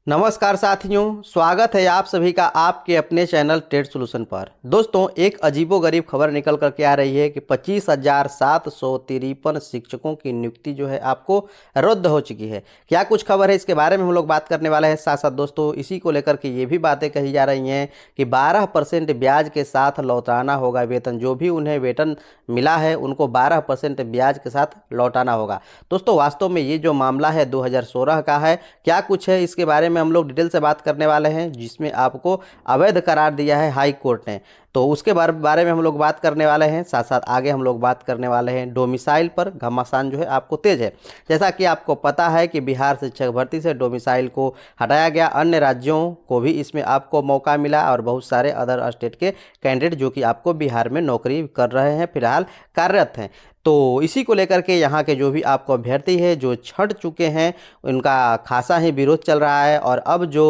नमस्कार साथियों, स्वागत है आप सभी का आपके अपने चैनल ट्रेड सॉल्यूशन पर। दोस्तों, एक अजीबोगरीब खबर निकल कर के आ रही है कि 25,753 शिक्षकों की नियुक्ति जो है आपको रद्द हो चुकी है। क्या कुछ खबर है, इसके बारे में हम लोग बात करने वाले हैं। साथ साथ दोस्तों, इसी को लेकर के ये भी बातें कही जा रही हैं कि 12% ब्याज के साथ लौटाना होगा वेतन। जो भी उन्हें वेतन मिला है उनको 12% ब्याज के साथ लौटाना होगा। दोस्तों, वास्तव में ये जो मामला है 2016 का है। क्या कुछ है इसके बारे में हम लोग डिटेल से बात करने वाले हैं, जिसमें आपको अवैध करार दिया है हाई कोर्ट ने। तो उसके बारे में हम लोग बात करने वाले हैं। साथ साथ आगे हम लोग बात करने वाले हैं डोमिसाइल पर। घमासान जो है आपको तेज है। जैसा कि आपको पता है कि बिहार शिक्षक भर्ती से डोमिसाइल को हटाया गया, अन्य राज्यों को भी इसमें आपको मौका मिला और बहुत सारे अदर स्टेट के कैंडिडेट जो कि आपको बिहार में नौकरी कर रहे हैं, फिलहाल कार्यरत हैं। तो इसी को लेकर के यहाँ के जो भी आपको अभ्यर्थी है जो छट चुके हैं, उनका खासा ही विरोध चल रहा है। और अब जो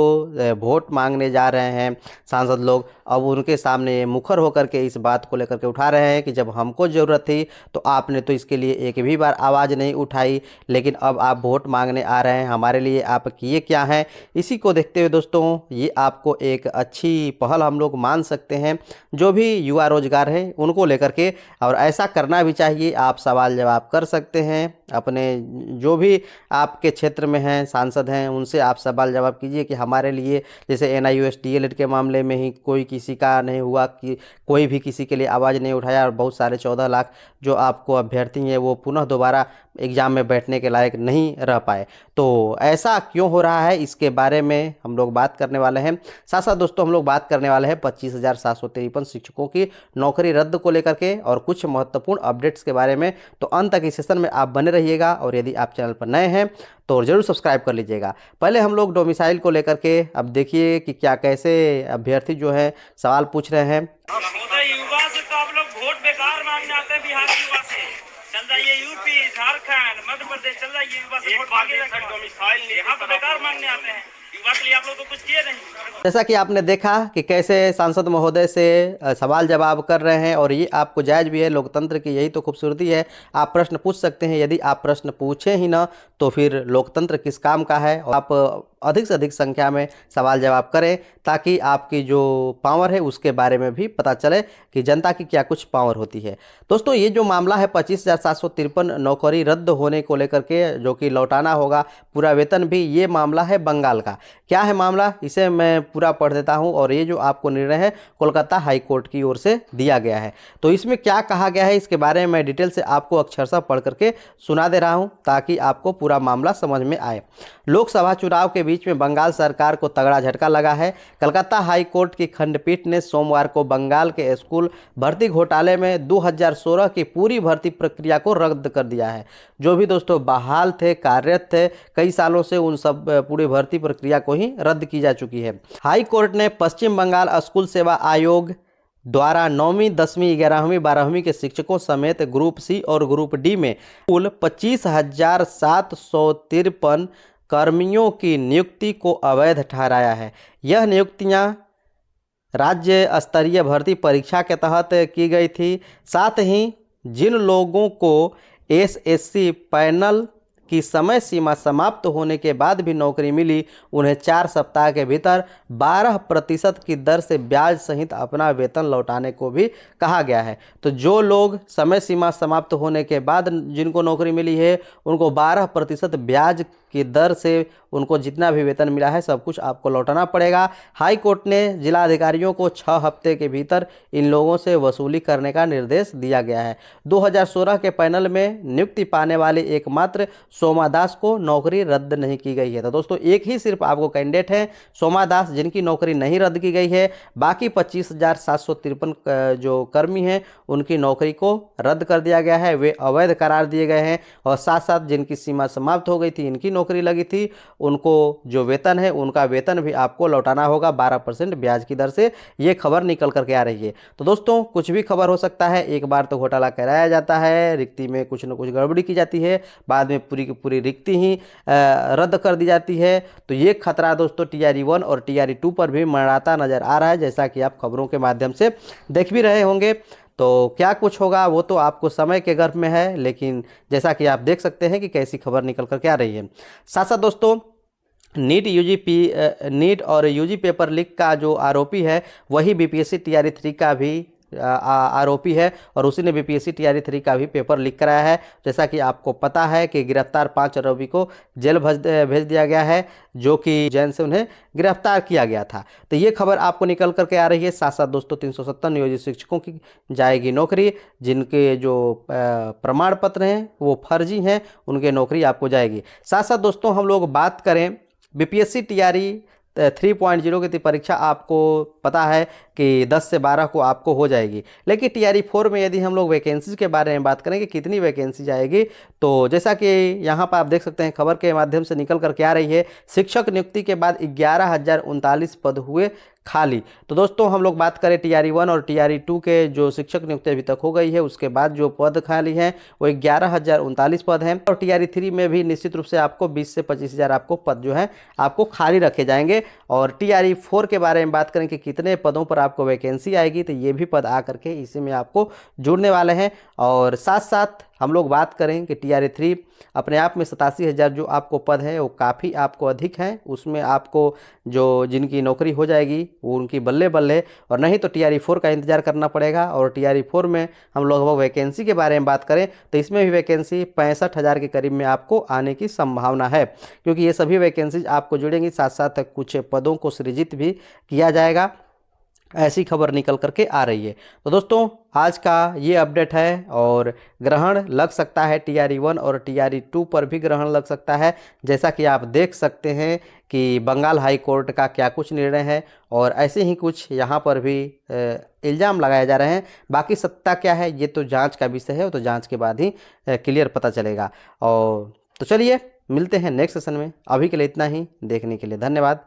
वोट मांगने जा रहे हैं सांसद लोग, अब उनके सामने मुखर होकर के इस बात को लेकर के उठा रहे हैं कि जब हमको ज़रूरत थी तो आपने तो इसके लिए एक भी बार आवाज़ नहीं उठाई, लेकिन अब आप वोट मांगने आ रहे हैं, हमारे लिए आप किए क्या हैं। इसी को देखते हुए दोस्तों, ये आपको एक अच्छी पहल हम लोग मान सकते हैं जो भी युवा रोजगार है उनको लेकर के, और ऐसा करना भी चाहिए। आप सवाल जवाब कर सकते हैं अपने जो भी आपके क्षेत्र में हैं सांसद हैं, उनसे आप सवाल जवाब कीजिए कि हमारे लिए, जैसे NIOS DLED के मामले में ही कोई किसी का नहीं हुआ, कि कोई भी किसी के लिए आवाज़ नहीं उठाया, और बहुत सारे 14 लाख जो आपको अभ्यर्थी हैं वो पुनः दोबारा एग्ज़ाम में बैठने के लायक नहीं रह पाए। तो ऐसा क्यों हो रहा है, इसके बारे में हम लोग बात करने वाले हैं। साथ साथ दोस्तों, हम लोग बात करने वाले हैं 25,753 शिक्षकों की नौकरी रद्द को लेकर के और कुछ महत्वपूर्ण अपडेट्स के बारे में। तो अंत तक इस सेशन में आप बने रहिएगा, और यदि आप चैनल पर नए हैं तो जरूर सब्सक्राइब कर लीजिएगा। पहले हम लोग डोमिसाइल को लेकर के अब देखिए कि क्या कैसे अभ्यर्थी जो है सवाल पूछ रहे हैं। युवा से तो आप लोग वोट बेकार मांगने आते हैं। बिहार के युवा से चल जाइए, यूपी, झारखंड, मध्य प्रदेश चल जाइए, युवा से वोट मांगे। यहाँ तो बेकार मांगने आते हैं। युवा के लिए आप लोग तो कुछ किए नहीं। जैसा कि आपने देखा कि कैसे सांसद महोदय से सवाल जवाब कर रहे हैं, और ये आपको जायज़ भी है। लोकतंत्र की यही तो खूबसूरती है, आप प्रश्न पूछ सकते हैं। यदि आप प्रश्न पूछे ही ना तो फिर लोकतंत्र किस काम का है। और आप अधिक से अधिक संख्या में सवाल जवाब करें, ताकि आपकी जो पावर है उसके बारे में भी पता चले कि जनता की क्या कुछ पावर होती है। दोस्तों, ये जो मामला है 25,753 नौकरी रद्द होने को लेकर के, जो कि लौटाना होगा पूरा वेतन भी, ये मामला है बंगाल का। क्या है मामला, इसे मैं पूरा पढ़ देता हूं। और ये जो आपको निर्णय है कोलकाता हाई कोर्ट की ओर से दिया गया है। तो इसमें क्या कहा गया है, इसके बारे में मैं डिटेल से आपको अक्षरशः पढ़ करके सुना दे रहा हूं, ताकि आपको पूरा मामला समझ में आए। लोकसभा चुनाव के बीच में बंगाल सरकार को तगड़ा झटका लगा है। कलकत्ता हाई कोर्ट की खंडपीठ ने सोमवार को बंगाल के स्कूल भर्ती घोटाले में 2016 की पूरी भर्ती प्रक्रिया को रद्द कर दिया है। जो भी दोस्तों बहाल थे, कार्यरत थे कई सालों से, उन सब पूरी भर्ती प्रक्रिया को ही रद्द की जा चुकी है। हाई कोर्ट ने पश्चिम बंगाल स्कूल सेवा आयोग द्वारा 9वीं, 10वीं, 11वीं, 12वीं के शिक्षकों समेत ग्रुप सी और ग्रुप डी में कुल 25,753 कर्मियों की नियुक्ति को अवैध ठहराया है। यह नियुक्तियां राज्य स्तरीय भर्ती परीक्षा के तहत की गई थी। साथ ही जिन लोगों को SSC पैनल की समय सीमा समाप्त होने के बाद भी नौकरी मिली, उन्हें 4 सप्ताह के भीतर 12% की दर से ब्याज सहित अपना वेतन लौटाने को भी कहा गया है। तो जो लोग समय सीमा समाप्त होने के बाद जिनको नौकरी मिली है, उनको 12% ब्याज की दर से उनको जितना भी वेतन मिला है सब कुछ आपको लौटाना पड़ेगा। हाई कोर्ट ने जिला अधिकारियों को 6 हफ्ते के भीतर इन लोगों से वसूली करने का निर्देश दिया गया है। 2016 के पैनल में नियुक्ति पाने वाले एकमात्र सोमा दास को नौकरी रद्द नहीं की गई है। तो दोस्तों, एक ही सिर्फ आपको कैंडिडेट हैं सोमा दास, जिनकी नौकरी नहीं रद्द की गई है। बाकी 25,753 जो कर्मी हैं उनकी नौकरी को रद्द कर दिया गया है, वे अवैध करार दिए गए हैं। और साथ साथ जिनकी सीमा समाप्त हो गई थी, इनकी नौकरी लगी थी, उनको जो वेतन है उनका वेतन भी आपको लौटाना होगा 12% ब्याज की दर से। ये खबर निकल करके आ रही है। तो दोस्तों, कुछ भी खबर हो सकता है। एक बार तो घोटाला कराया जाता है, रिक्ति में कुछ न कुछ गड़बड़ी की जाती है, बाद में पूरी की पूरी रिक्ति ही रद्द कर दी जाती है। तो ये खतरा दोस्तों TRE 1 और TRE 2 पर भी मंडराता नजर आ रहा है, जैसा कि आप खबरों के माध्यम से देख भी रहे होंगे। तो क्या कुछ होगा वो तो आपको समय के गर्भ में है, लेकिन जैसा कि आप देख सकते हैं कि कैसी खबर निकल करके आ रही है। साथ साथ दोस्तों, नीट और यूजी पेपर लीक का जो आरोपी है वही बीपीएससी टीआरई 3 का भी आरोपी है और उसी ने बीपीएससी टीआरई 3 का भी पेपर लीक कराया है। जैसा कि आपको पता है कि गिरफ्तार 5 आरोपी को जेल भेज दिया गया है, जो कि जेल से उन्हें गिरफ्तार किया गया था। तो ये खबर आपको निकल करके आ रही है। साथ साथ दोस्तों 370 नियोजित शिक्षकों की जाएगी नौकरी, जिनके जो प्रमाण पत्र हैं वो फर्जी हैं, उनके नौकरी आपको जाएगी। साथ साथ दोस्तों हम लोग बात करें बीपीएससी टीआरई 3.0 की परीक्षा आपको पता है कि 10 से 12 को आपको हो जाएगी, लेकिन टीआरई 4 में यदि हम लोग वैकेंसीज के बारे में बात करें कि कितनी वैकेंसी जाएगी, तो जैसा कि यहाँ पर आप देख सकते हैं खबर के माध्यम से निकल करके आ रही है, शिक्षक नियुक्ति के बाद 11,039 पद हुए खाली। तो दोस्तों हम लोग बात करें टीआरई 1 और टीआरई 2 के जो शिक्षक नियुक्ति अभी तक हो गई है, उसके बाद जो पद खाली हैं वो 11,039 पद हैं। और टीआरई 3 में भी निश्चित रूप से आपको 20 से 25,000 आपको पद जो है आपको खाली रखे जाएंगे। और टीआरई 4 के बारे में बात करें कि कितने पदों पर आपको वैकेंसी आएगी, तो ये भी पद आ करके इसी में आपको जुड़ने वाले हैं। और साथ साथ हम लोग बात करें कि टीआरई 3 अपने आप में 87,000 जो आपको पद है वो काफ़ी आपको अधिक हैं, उसमें आपको जो जिनकी नौकरी हो जाएगी वो उनकी बल्ले बल्ले, और नहीं तो टीआरई 4 का इंतजार करना पड़ेगा। और टीआरई 4 में हम लोग वैकेंसी के बारे में बात करें तो इसमें भी वैकेंसी 65,000 के करीब में आपको आने की संभावना है, क्योंकि ये सभी वैकेंसीज आपको जुड़ेंगी। साथ साथ कुछ पदों को सृजित भी किया जाएगा, ऐसी खबर निकल करके आ रही है। तो दोस्तों आज का ये अपडेट है, और ग्रहण लग सकता है टीआरई 1 और टीआरई 2 पर भी ग्रहण लग सकता है। जैसा कि आप देख सकते हैं कि बंगाल हाई कोर्ट का क्या कुछ निर्णय है, और ऐसे ही कुछ यहाँ पर भी इल्ज़ाम लगाए जा रहे हैं। बाकी सत्ता क्या है ये तो जांच का विषय है, तो जांच के बाद ही क्लियर पता चलेगा। और तो चलिए मिलते हैं नेक्स्ट सेशन में, अभी के लिए इतना ही। देखने के लिए धन्यवाद।